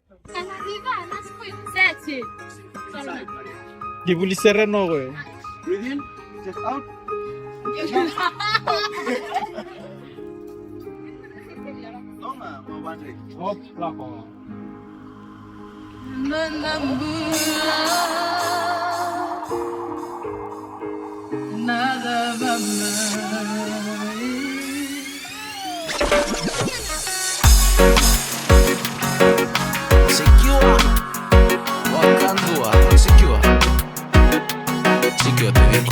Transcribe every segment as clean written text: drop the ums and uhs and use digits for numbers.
7. Dibully sereno, güey. Breathe in, chest out. Toma, Mabandre. Hop, lapo. Nada vai Secure. Wakandua. Secure. Secure TV.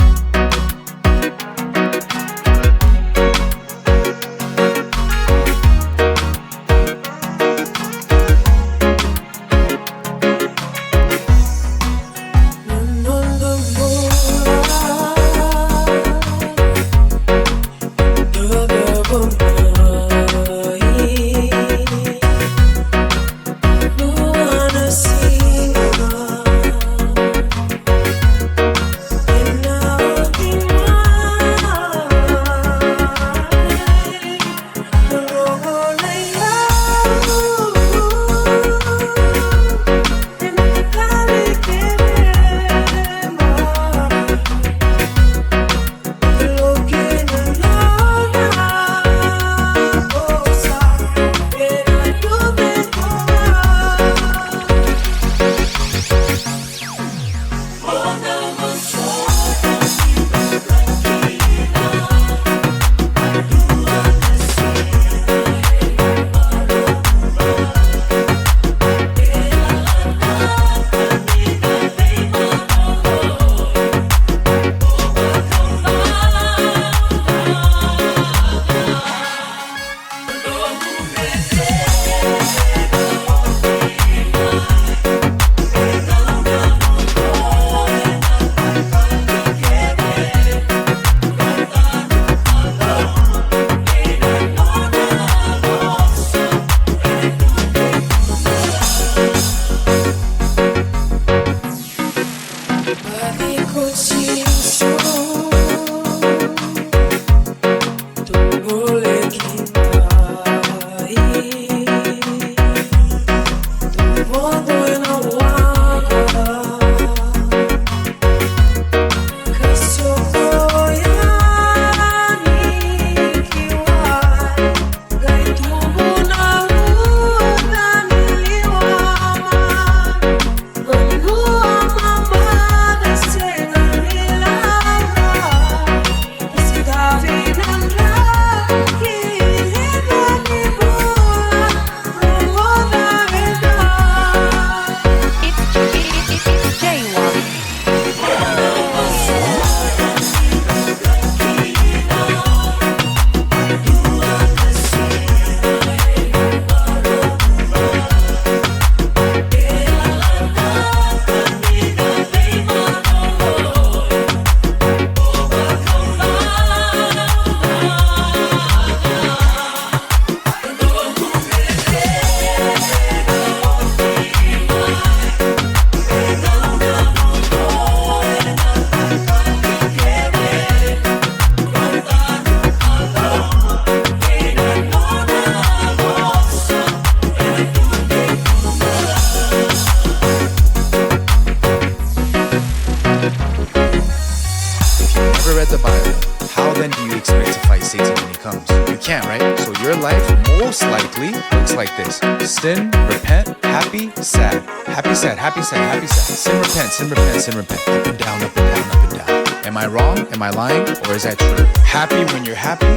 Read the Bible, how then do you expect to fight Satan when he comes? You can't, right? So your life most likely looks like this: sin, repent, happy, sad, happy, sad, happy, sad, happy, sad. Sin, repent, sin, repent, sin, repent. Up and down, up and down, up and down. Am I wrong? Am I lying? Or is that true? Happy when you're happy?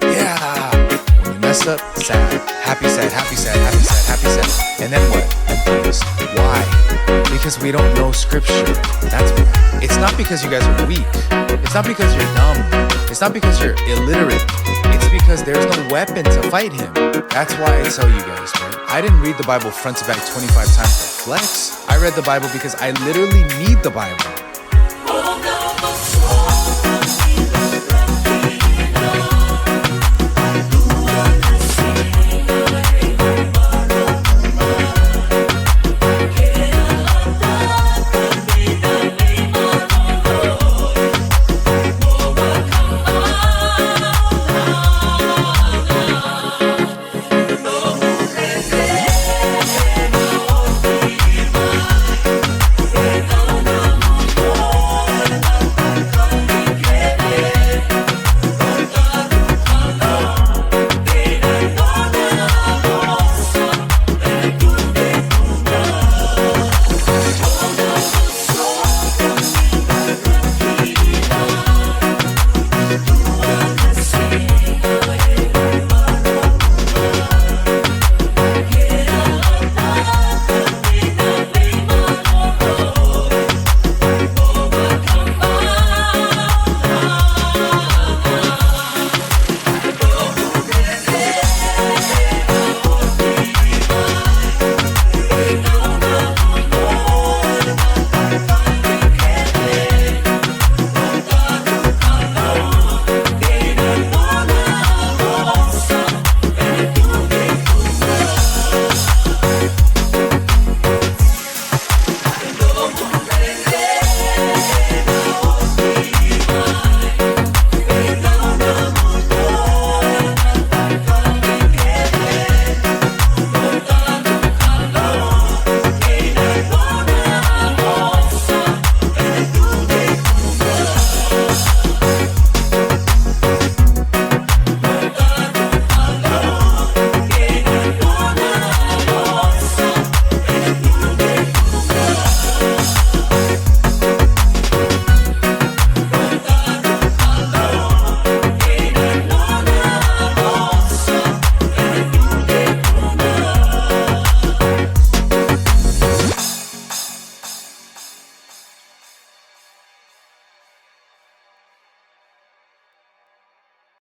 Yeah. When you mess up, sad. Happy, sad, happy, sad, happy, sad, happy, sad. And then what? Emptiness. Why? Because we don't know scripture. That's why. It's not because you guys are weak. It's not because you're dumb. It's not because you're illiterate. It's because there's no weapon to fight him. That's why I tell you guys, right? I didn't read the Bible front to back 25 times to flex. I read the Bible because I literally need the Bible.